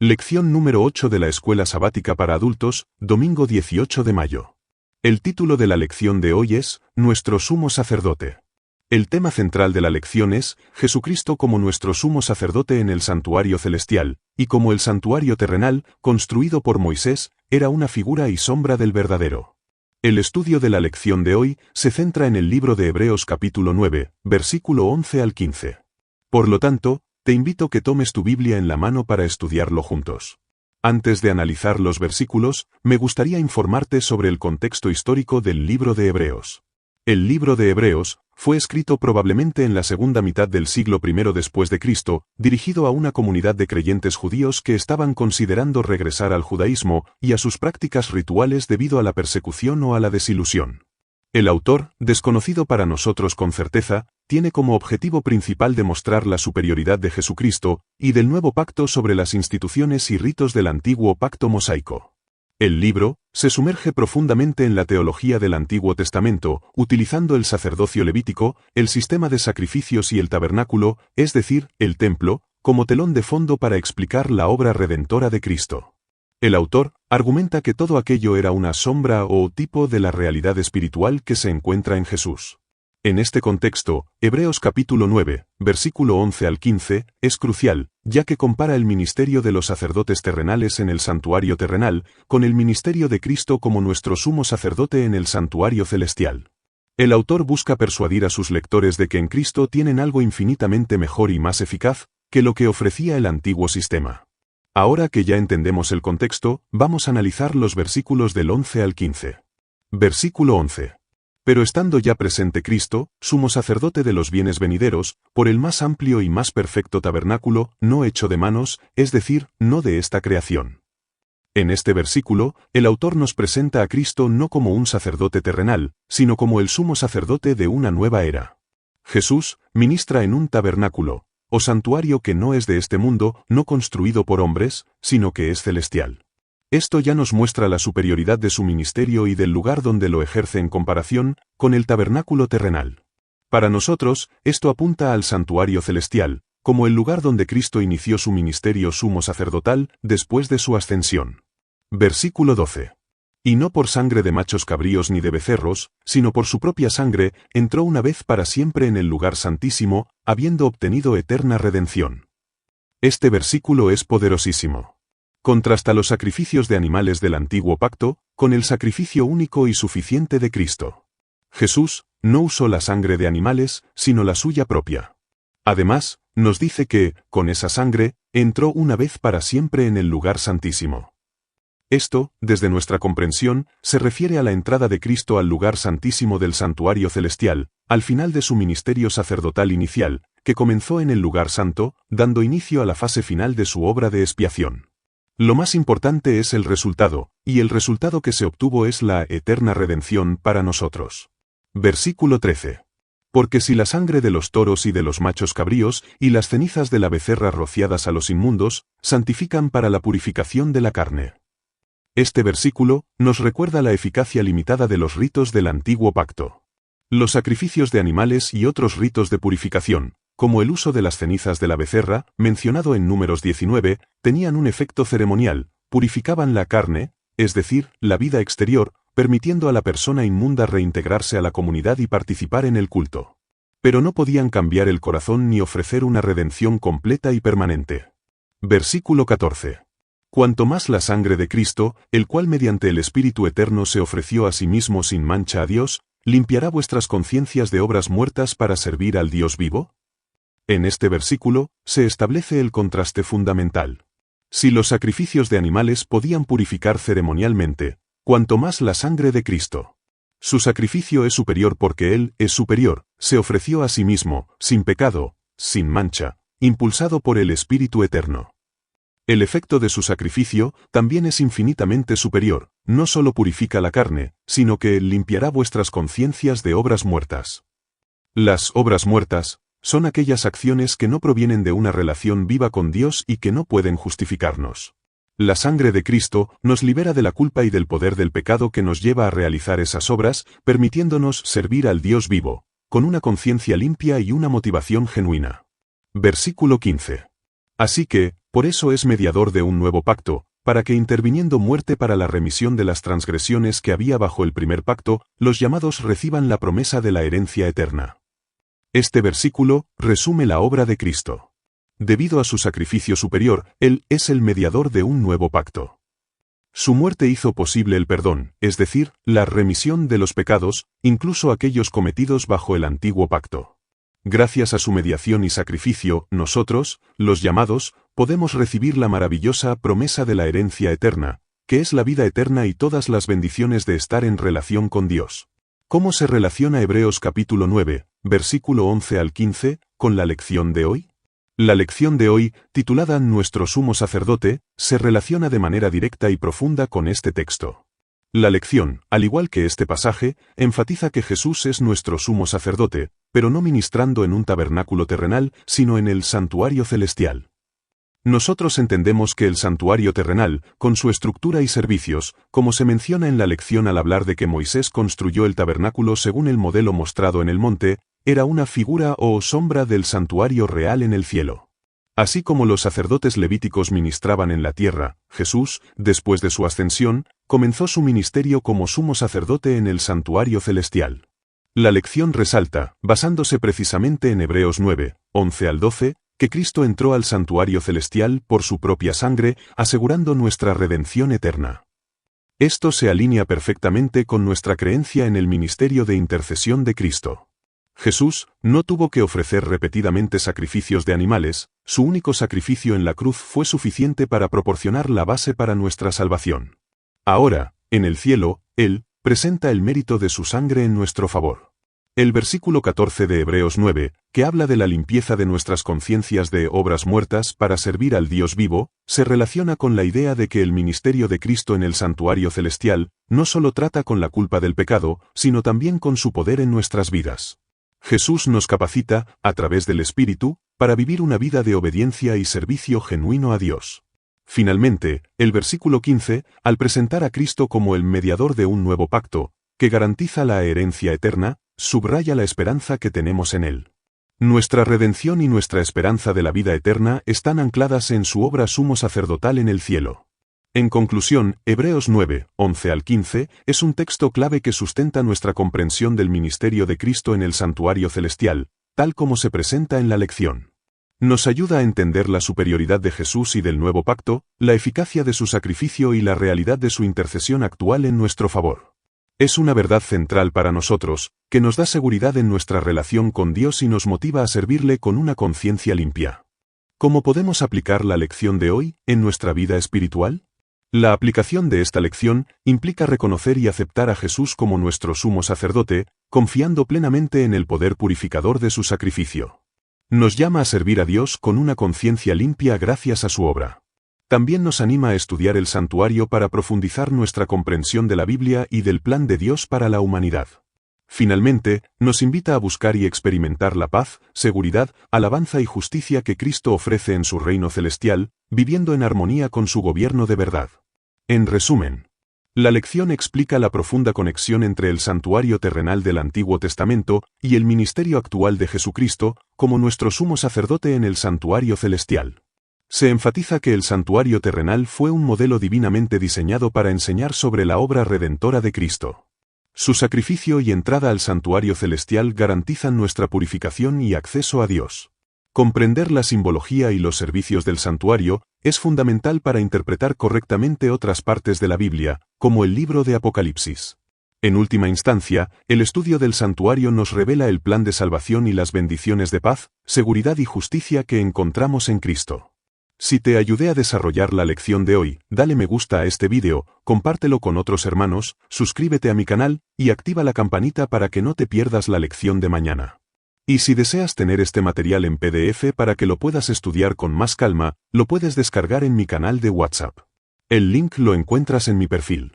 Lección número 8 de la Escuela Sabática para Adultos, domingo 18 de mayo. El título de la lección de hoy es, Nuestro Sumo Sacerdote. El tema central de la lección es, Jesucristo como nuestro Sumo Sacerdote en el santuario celestial, y como el santuario terrenal, construido por Moisés, era una figura y sombra del verdadero. El estudio de la lección de hoy se centra en el libro de Hebreos capítulo 9, versículo 11 al 15. Por lo tanto, te invito a que tomes tu Biblia en la mano para estudiarlo juntos. Antes de analizar los versículos, me gustaría informarte sobre el contexto histórico del libro de Hebreos. El libro de Hebreos fue escrito probablemente en la segunda mitad del siglo I después de Cristo, dirigido a una comunidad de creyentes judíos que estaban considerando regresar al judaísmo y a sus prácticas rituales debido a la persecución o a la desilusión. El autor, desconocido para nosotros con certeza, tiene como objetivo principal demostrar la superioridad de Jesucristo y del nuevo pacto sobre las instituciones y ritos del antiguo pacto mosaico. El libro se sumerge profundamente en la teología del Antiguo Testamento, utilizando el sacerdocio levítico, el sistema de sacrificios y el tabernáculo, es decir, el templo, como telón de fondo para explicar la obra redentora de Cristo. El autor argumenta que todo aquello era una sombra o tipo de la realidad espiritual que se encuentra en Jesús. En este contexto, Hebreos capítulo 9, versículo 11 al 15, es crucial, ya que compara el ministerio de los sacerdotes terrenales en el santuario terrenal, con el ministerio de Cristo como nuestro sumo sacerdote en el santuario celestial. El autor busca persuadir a sus lectores de que en Cristo tienen algo infinitamente mejor y más eficaz que lo que ofrecía el antiguo sistema. Ahora que ya entendemos el contexto, vamos a analizar los versículos del 11 al 15. Versículo 11. Pero estando ya presente Cristo, sumo sacerdote de los bienes venideros, por el más amplio y más perfecto tabernáculo, no hecho de manos, es decir, no de esta creación. En este versículo, el autor nos presenta a Cristo no como un sacerdote terrenal, sino como el sumo sacerdote de una nueva era. Jesús ministra en un tabernáculo, o santuario que no es de este mundo, no construido por hombres, sino que es celestial. Esto ya nos muestra la superioridad de su ministerio y del lugar donde lo ejerce en comparación con el tabernáculo terrenal. Para nosotros, esto apunta al santuario celestial, como el lugar donde Cristo inició su ministerio sumo sacerdotal después de su ascensión. Versículo 12. Y no por sangre de machos cabríos ni de becerros, sino por su propia sangre, entró una vez para siempre en el lugar santísimo, habiendo obtenido eterna redención. Este versículo es poderosísimo. Contrasta los sacrificios de animales del antiguo pacto, con el sacrificio único y suficiente de Cristo. Jesús no usó la sangre de animales, sino la suya propia. Además, nos dice que, con esa sangre, entró una vez para siempre en el lugar santísimo. Esto, desde nuestra comprensión, se refiere a la entrada de Cristo al lugar santísimo del santuario celestial, al final de su ministerio sacerdotal inicial, que comenzó en el lugar santo, dando inicio a la fase final de su obra de expiación. Lo más importante es el resultado, y el resultado que se obtuvo es la eterna redención para nosotros. Versículo 13. Porque si la sangre de los toros y de los machos cabríos, y las cenizas de la becerra rociadas a los inmundos, santifican para la purificación de la carne. Este versículo nos recuerda la eficacia limitada de los ritos del antiguo pacto. Los sacrificios de animales y otros ritos de purificación, como el uso de las cenizas de la becerra, mencionado en Números 19, tenían un efecto ceremonial, purificaban la carne, es decir, la vida exterior, permitiendo a la persona inmunda reintegrarse a la comunidad y participar en el culto. Pero no podían cambiar el corazón ni ofrecer una redención completa y permanente. Versículo 14. Cuanto más la sangre de Cristo, el cual mediante el Espíritu Eterno se ofreció a sí mismo sin mancha a Dios, limpiará vuestras conciencias de obras muertas para servir al Dios vivo. En este versículo, se establece el contraste fundamental. Si los sacrificios de animales podían purificar ceremonialmente, cuanto más la sangre de Cristo. Su sacrificio es superior porque Él es superior, se ofreció a sí mismo, sin pecado, sin mancha, impulsado por el Espíritu Eterno. El efecto de su sacrificio también es infinitamente superior, no solo purifica la carne, sino que limpiará vuestras conciencias de obras muertas. Las obras muertas son aquellas acciones que no provienen de una relación viva con Dios y que no pueden justificarnos. La sangre de Cristo nos libera de la culpa y del poder del pecado que nos lleva a realizar esas obras, permitiéndonos servir al Dios vivo, con una conciencia limpia y una motivación genuina. Versículo 15. Así que, Por eso es mediador de un nuevo pacto, para que interviniendo muerte para la remisión de las transgresiones que había bajo el primer pacto, los llamados reciban la promesa de la herencia eterna. Este versículo resume la obra de Cristo. Debido a su sacrificio superior, Él es el mediador de un nuevo pacto. Su muerte hizo posible el perdón, es decir, la remisión de los pecados, incluso aquellos cometidos bajo el antiguo pacto. Gracias a su mediación y sacrificio, nosotros, los llamados, podemos recibir la maravillosa promesa de la herencia eterna, que es la vida eterna y todas las bendiciones de estar en relación con Dios. ¿Cómo se relaciona Hebreos capítulo 9, versículo 11 al 15, con la lección de hoy? La lección de hoy, titulada Nuestro sumo sacerdote, se relaciona de manera directa y profunda con este texto. La lección, al igual que este pasaje, enfatiza que Jesús es nuestro sumo sacerdote, pero no ministrando en un tabernáculo terrenal, sino en el santuario celestial. Nosotros entendemos que el santuario terrenal, con su estructura y servicios, como se menciona en la lección al hablar de que Moisés construyó el tabernáculo según el modelo mostrado en el monte, era una figura o sombra del santuario real en el cielo. Así como los sacerdotes levíticos ministraban en la tierra, Jesús, después de su ascensión, comenzó su ministerio como sumo sacerdote en el santuario celestial. La lección resalta, basándose precisamente en Hebreos 9, 11 al 12, que Cristo entró al santuario celestial por su propia sangre, asegurando nuestra redención eterna. Esto se alinea perfectamente con nuestra creencia en el ministerio de intercesión de Cristo. Jesús no tuvo que ofrecer repetidamente sacrificios de animales, su único sacrificio en la cruz fue suficiente para proporcionar la base para nuestra salvación. Ahora, en el cielo, Él presenta el mérito de su sangre en nuestro favor. El versículo 14 de Hebreos 9, que habla de la limpieza de nuestras conciencias de obras muertas para servir al Dios vivo, se relaciona con la idea de que el ministerio de Cristo en el santuario celestial no solo trata con la culpa del pecado, sino también con su poder en nuestras vidas. Jesús nos capacita, a través del Espíritu, para vivir una vida de obediencia y servicio genuino a Dios. Finalmente, el versículo 15, al presentar a Cristo como el mediador de un nuevo pacto, que garantiza la herencia eterna, subraya la esperanza que tenemos en Él. Nuestra redención y nuestra esperanza de la vida eterna están ancladas en su obra sumo sacerdotal en el cielo. En conclusión, Hebreos 9, 11 al 15, es un texto clave que sustenta nuestra comprensión del ministerio de Cristo en el santuario celestial, tal como se presenta en la lección. Nos ayuda a entender la superioridad de Jesús y del nuevo pacto, la eficacia de su sacrificio y la realidad de su intercesión actual en nuestro favor. Es una verdad central para nosotros, que nos da seguridad en nuestra relación con Dios y nos motiva a servirle con una conciencia limpia. ¿Cómo podemos aplicar la lección de hoy en nuestra vida espiritual? La aplicación de esta lección implica reconocer y aceptar a Jesús como nuestro sumo sacerdote, confiando plenamente en el poder purificador de su sacrificio. Nos llama a servir a Dios con una conciencia limpia gracias a su obra. También nos anima a estudiar el santuario para profundizar nuestra comprensión de la Biblia y del plan de Dios para la humanidad. Finalmente, nos invita a buscar y experimentar la paz, seguridad, alabanza y justicia que Cristo ofrece en su reino celestial, viviendo en armonía con su gobierno de verdad. En resumen, la lección explica la profunda conexión entre el santuario terrenal del Antiguo Testamento y el ministerio actual de Jesucristo, como nuestro sumo sacerdote en el santuario celestial. Se enfatiza que el santuario terrenal fue un modelo divinamente diseñado para enseñar sobre la obra redentora de Cristo. Su sacrificio y entrada al santuario celestial garantizan nuestra purificación y acceso a Dios. Comprender la simbología y los servicios del santuario es fundamental para interpretar correctamente otras partes de la Biblia, como el libro de Apocalipsis. En última instancia, el estudio del santuario nos revela el plan de salvación y las bendiciones de paz, seguridad y justicia que encontramos en Cristo. Si te ayudé a desarrollar la lección de hoy, dale me gusta a este vídeo, compártelo con otros hermanos, suscríbete a mi canal, y activa la campanita para que no te pierdas la lección de mañana. Y si deseas tener este material en PDF para que lo puedas estudiar con más calma, lo puedes descargar en mi canal de WhatsApp. El link lo encuentras en mi perfil.